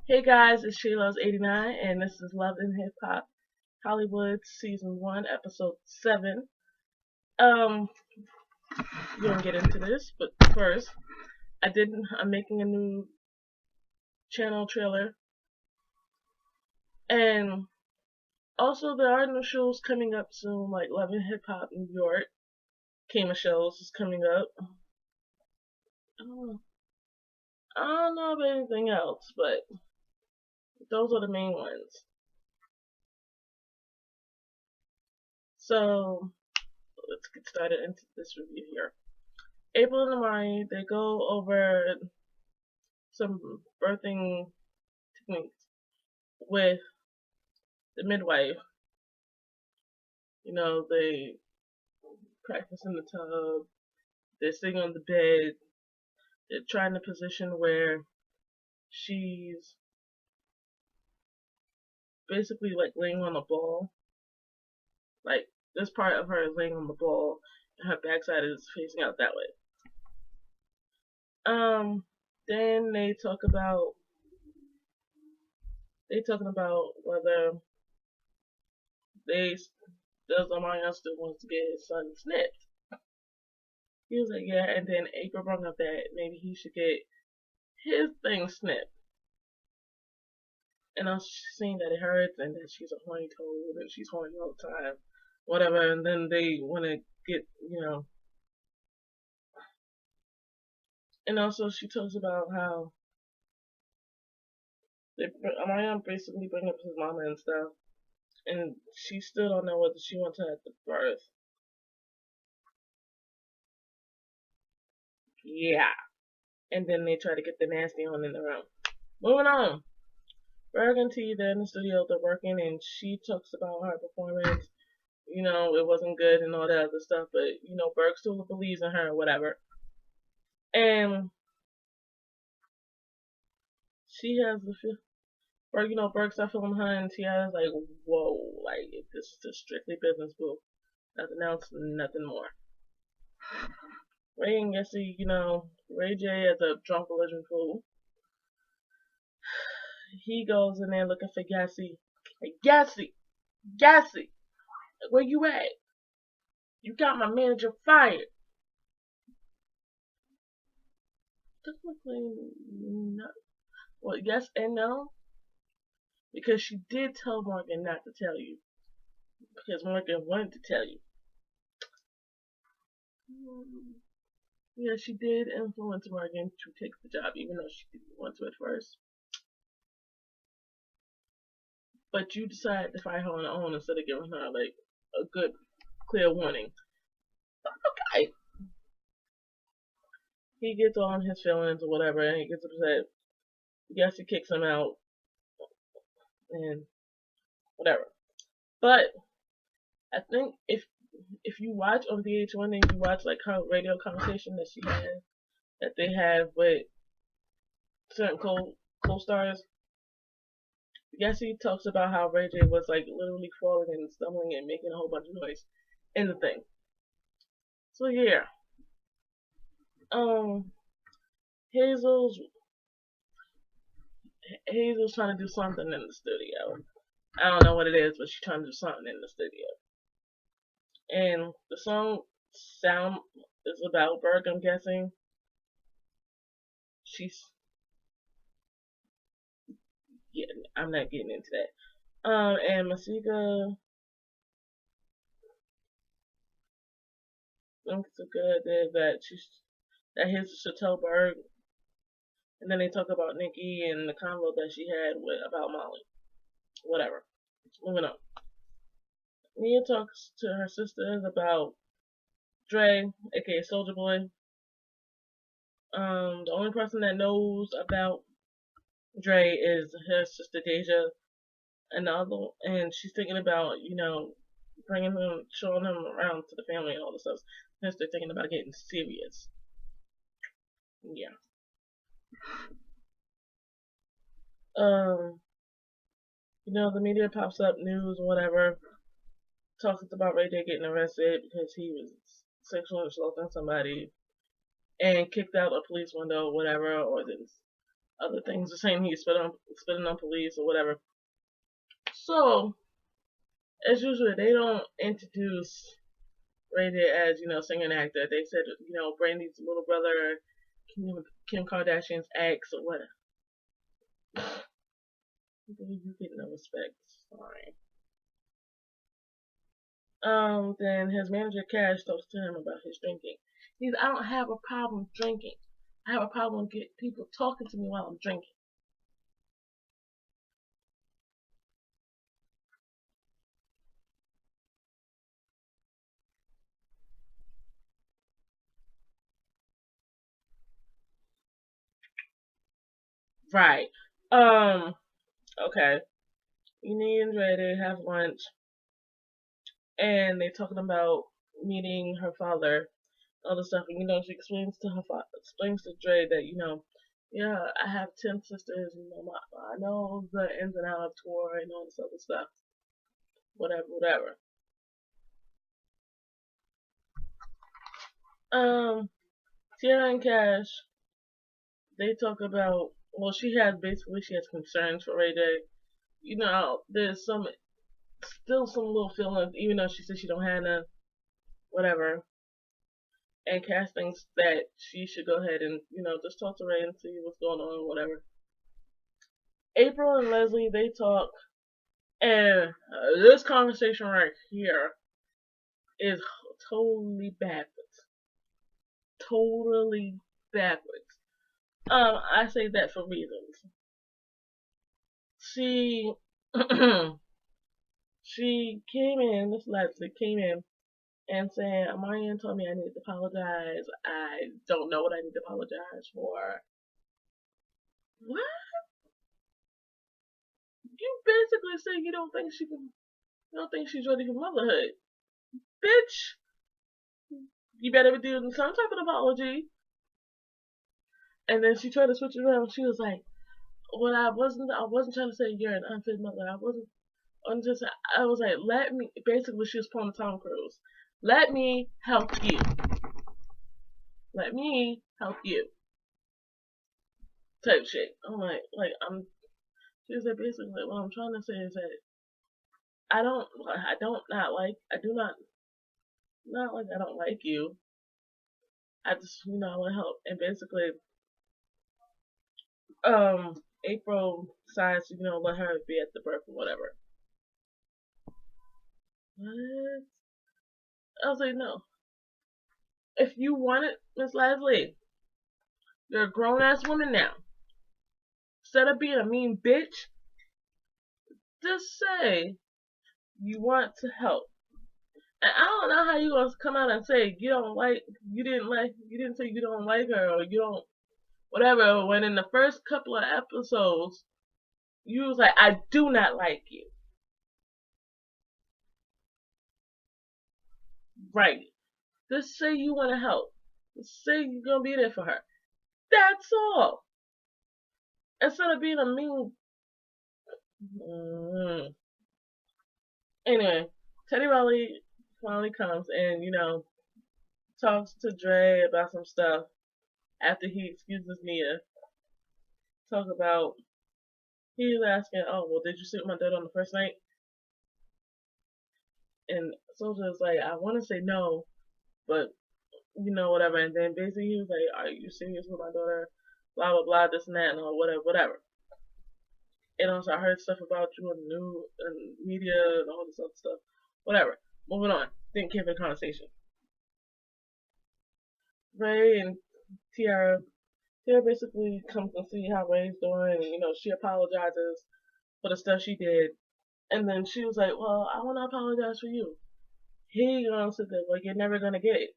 Hey guys, it's Shayla's89, and this is Love and Hip Hop Hollywood Season 1, Episode 7. Um, we're gonna get into this, but first, I'm making a new channel trailer, and also there are new shows coming up soon, like Love and Hip Hop New York, Kama shows is coming up. Oh, I don't know about anything else, but those are the main ones. So, let's get started into this review here. April and Amari, they go over some birthing techniques with the midwife. They practice in the tub, they're sitting on the bed, they're trying to position where she's basically like laying on a ball. Like this part of her is laying on the ball and her backside is facing out that way. Then they talking about whether they does Omarion still wants to get his son snipped. He was like, yeah, and then April brought up that maybe he should get his thing snipped. And I was seeing that it hurts and that she's a horny toad and she's horny all the time, whatever. And then they want to get. And also she talks about how Amarion basically bring up his mama and stuff, and she still don't know whether she wants her at the birth. Yeah. And then they try to get the nasty on in the room. Moving on. Berg and T, they're in the studio, they're working, and she talks about her performance. It wasn't good and all that other stuff, but, Berg still believes in her or whatever. And she has the feel. Berg's not feeling her, and T.I. is like, whoa, like, this is just strictly business, boo. Nothing else, nothing more. Ray and Yessie, Ray J as a drunk religion fool. He goes in there looking for Yessie. Hey, Yessie, where you at? You got my manager fired. Technically, no. Well, yes and no. Because she did tell Morgan not to tell you. Because Morgan wanted to tell you. Yeah, she did influence Morgan to take the job, even though she didn't want to at first. But you decided to fire her on her own instead of giving her, like, a good, clear warning. Okay. He gets on his feelings or whatever, and he gets upset. Yes, he kicks him out, and whatever. But I think if you watch on VH1 and you watch like her radio conversation that they have with certain co-stars, Yessie talks about how Ray J was like literally falling and stumbling and making a whole bunch of noise in the thing. So yeah, um, Hazel's trying to do something in the studio. I don't know what it is, but she's trying to do something in the studio. And the song sound is about Berg, I'm guessing. She's Yeah, I'm not getting into that. And Masika thinks it's a good idea that his should tell Berg, and then they talk about Nikki and the convo that she had about Molly. Whatever. Moving on. Nia talks to her sisters about Dre, aka Soldier Boy. The only person that knows about Dre is her sister Deja, and she's thinking about bringing him, showing him around to the family and all this stuff. Since they're thinking about getting serious. Yeah. Um, the media pops up, news, whatever, talks about Ray J getting arrested because he was sexually assaulting somebody and kicked out a police window, whatever, or this. other things, are saying he's spitting on police or whatever. So, as usual, they don't introduce Ray J as, singer and actor. They said, Brandy's little brother, Kim Kardashian's ex, or whatever. You get no respect. Sorry. Then his manager Cash talks to him about his drinking. I don't have a problem drinking. I have a problem with people talking to me while I'm drinking. Right. Okay. Eni and Dre, they have lunch, and they talking about meeting her father, all the stuff, and she explains to explains to Dre that yeah, I have 10 sisters, I know the ins and outs of tour and all this other stuff, whatever. Tiara and Cash, they talk about, well, she has concerns for Ray J. There's still some little feelings, even though she said she don't have none, whatever. And Cass thinks that she should go ahead and, just talk to Ray and see what's going on, whatever. April and Leslie, they talk, and this conversation right here is totally backwards. Totally backwards. I say that for reasons. She, she came in, Miss Leslie came in and saying, Marianne told me I need to apologize. I don't know what I need to apologize for. What? You basically say you don't think she's ready for motherhood. Bitch, you better be doing some type of apology. And then she tried to switch it around. She was like, "Well, I wasn't trying to say you're an unfit mother. I was like, let me." Basically, she was pulling Tom Cruise. Let me help you. Let me help you. Type shit. I'm like. She was like, basically, what I'm trying to say is that I do not like I don't like you. I just, I want to help. And basically, April decides to, let her be at the birth or whatever. What? I was like, no. If you want it, Miss Leslie, you're a grown ass woman now. Instead of being a mean bitch, just say you want to help. And I don't know how you gonna come out and say you didn't say you don't like her or you don't whatever, when in the first couple of episodes, you was like, I do not like you. Right. Just say you want to help. Just say you're going to be there for her. That's all. Instead of being a mean. Anyway, Teddy Riley finally comes and, talks to Dre about some stuff after he excuses Nia. Talk about, he was asking, oh, well, did you sleep with my daughter on the first night? And Soulja's like, I want to say no, but, whatever. And then basically he was like, are you serious with my daughter? Blah, blah, blah, this and that, and all, whatever. And also, I heard stuff about you in the media and all this other stuff. Whatever. Moving on. Didn't care for the conversation. Ray and Tiara basically comes and see how Ray's doing, and she apologizes for the stuff she did. And then she was like, well, I want to apologize for you. He gonna sit there, like, you're never gonna get it.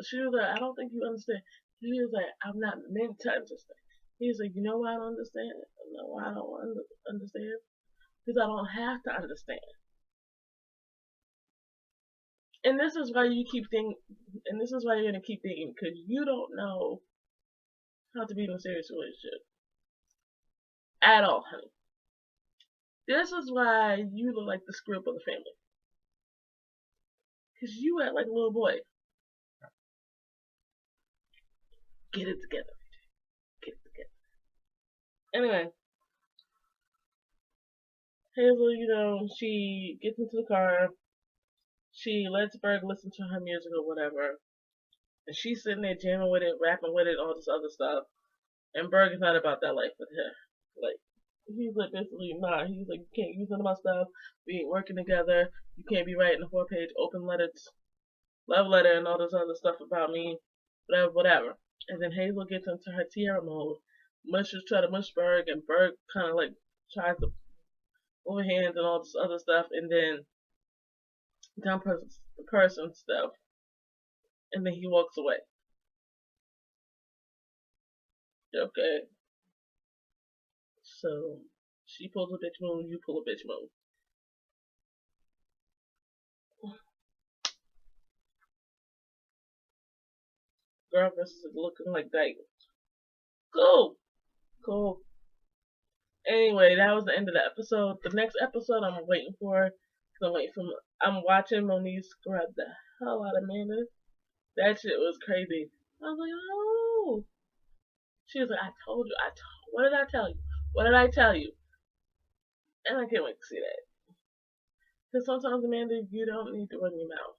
She was like, I don't think you understand. He was like, I'm not meant to understand. He's like, you know why I don't understand? You know why I don't understand? Because I don't have to understand. And this is why you keep thinking, and this is why you're gonna keep thinking, because you don't know how to be in a serious relationship at all, honey. This is why you look like the screw up of the family, because you act like a little boy. Get it together. Anyway, Hazel, you know, she gets into the car. She lets Berg listen to her music or whatever. And she's sitting there jamming with it, rapping with it, all this other stuff. And Berg is not about that life with her. Like, he's like basically not. He's like, you can't use none of my stuff. We ain't working together. You can't be writing a 4-page open letters, love letter, and all this other stuff about me. Whatever, whatever. And then Hazel gets into her Tierra mode. Mushes try to mush Berg, and Berg kind of like tries to overhand and all this other stuff, and then dump the person stuff, and then he walks away. Okay, so she pulls a bitch move, you pull a bitch move. Girl versus looking like that. Cool, cool. Anyway, that was the end of the episode. The next episode I'm waiting for. I'm watching Monique scrub the hell out of Amanda. That shit was crazy. I was like, oh. She was like, I told you. What did I tell you? What did I tell you? And I can't wait to see that. Because sometimes, Amanda, you don't need to run your mouth.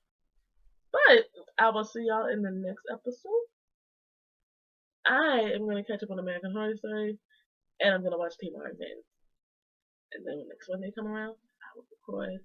But I will see y'all in the next episode. I am going to catch up on American Horror Story, and I'm going to watch Tamar and Ben. And then when next Monday come around, I will record